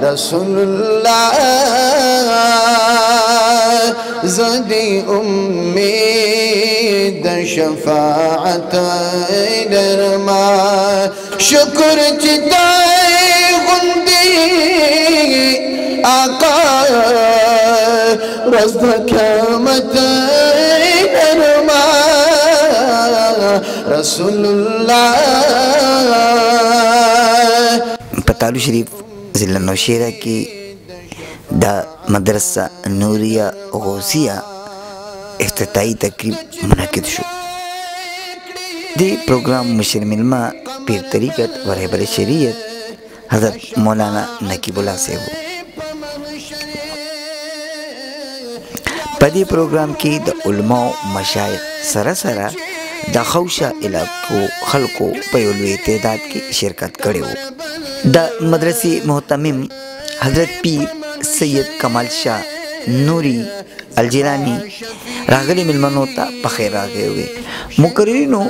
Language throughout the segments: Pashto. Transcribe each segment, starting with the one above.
رسول الله زدي امید شفاعت درما شکر چې دای غوندي آقا رز د قیامت درما رسول الله. پتالو شریف ضلع نوشیرہ کی دا مدرسہ نوریہ غوثیہ افتتاحی تقریب منعقد شو. دی پروگرام مشر ملما پیر طریقت و رہبر شریعت حضرت مولانا نقیب اللہ سے ہو. پدی پروگرام کی دا علماء مشایخ سراسرا دا خوشہ علاقو خلقو پیولوی تعداد کی شرکت کرے ہو. دا مدرسی محتمم حضرت پیر سید کمال شاہ نوری الجیلانی راغلی ملمنو تا پخیر آگئے ہوئے. مقررینو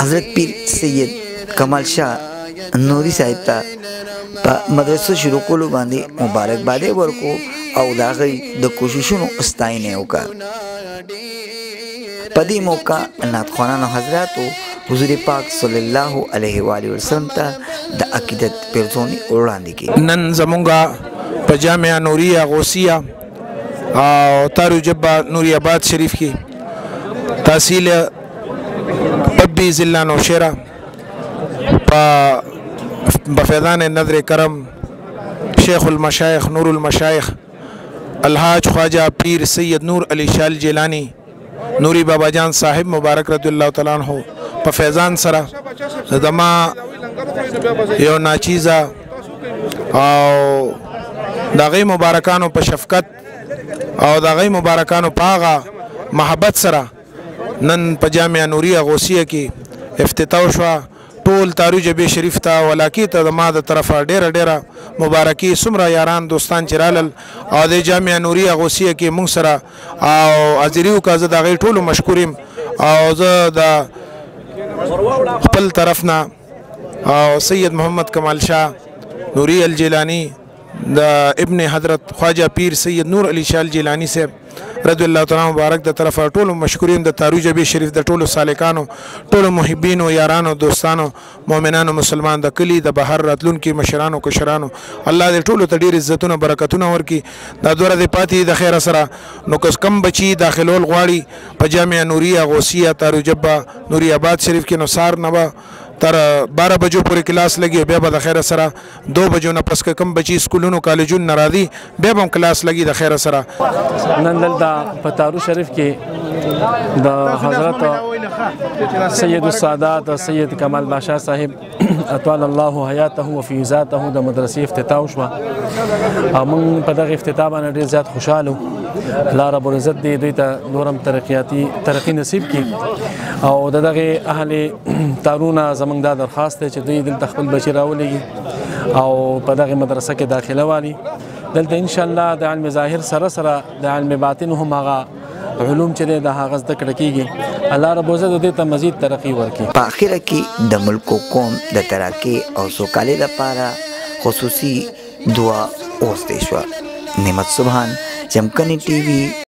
حضرت پیر سید کمال شاہ نوری صاحب تا پا مدرسو شروع کولو باندے مبارک بادے ورکو او دا غی دا کوششونو استائنے ہوکا. پدی موقع نات خوانان و حضراتو حضور پاک صلی اللہ علیہ وآلہ وسلم تا دا عقیدت پرزونی اڑاندی کی. نن زمونگا پا جامعہ نوریہ غوثیہ تارو جبہ نوری آباد شریف کی تحصیل پبی ضلع نوشیرہ پا بفیضان نظر کرم شیخ المشایخ نور المشایخ الحاج خواجہ پیر سید نور علی شاہ الجیلانی نوری بابا جان صاحب مبارک رضی اللہ تعالیٰ عنہ پا فیضان سرا دما یو ناچیزہ او دا غی مبارکانو پا شفقت او دا غی مبارکانو پا آغا محبت سرا نن پا جامعہ نوریہ غوثیہ کی افتتاح شوا. ټول تارو جبی شریف تا ولاکی تا دما دا طرفا ډیره ډیره مبارکی سمرا یاران دوستان چرالل او د جامعہ نوریہ غوثیہ کی مونږ سره او حاضریو کا زه د هغې ټولو مشکوریم او زه د خپل طرف نه او سید محمد کمال شاہ نوری الجیلانی دا ابن حضرت خواجہ پیر سید نور علی شاہ الجیلانی سے رضی اللہ تعالیٰ مبارک دا طرف ټولو مشکوریم د تارو جبی شریف د ټولو سالکانو ټولو محبینو یارانو دوستانو مؤمنانو مسلمان د کلی د بهر راتلونکي مشرانو کشرانو الله دې ټولو ته ډېر عزتونه برکتونه ورکړي. دا دوره دې پاتې د خیره سره نو که کم بچي داخلول غواړي په جامعه نوریه غوثیه تارو جبه نوری آباد شریف کې نو سار نه به تر 12 بجو پورې کلاس لګي بیا به د خیره سره 2 بجو نه پس کم بچي سکولونو کالجونو نه راځي بیا به هم کلاس لګي د خیره سره. نن دلته په تارو شریف کې د حضرت سید السادات سید کمال بادشاہ صاحب اطال الله حیاته و فی ذاته د مدرسې افتتاح شوه. موږ په دغه افتتاح باندې ډېر زیات خوشحاله وو. الله رب العزت دې دوی ته نورم ترقي نصیب کړي او د دغه اهل تارونه زموږ دا درخواست دی چې دوی دلته خپل بچي راولېږي او په دغه مدرسه کې داخله والي. دلته انشاءالله د علم ظاهر سره سره د علم باطن هم هغه علوم چې د هغه زده کړه کېږي. الله رب العزت دې ته مزید ترقي ورکړي. په اخره کې د ملک و قوم د ترقي او سوکالۍ لپاره خصوصي دعا اوستی شوه. نعمت سبحان، چمکنی ټي وي.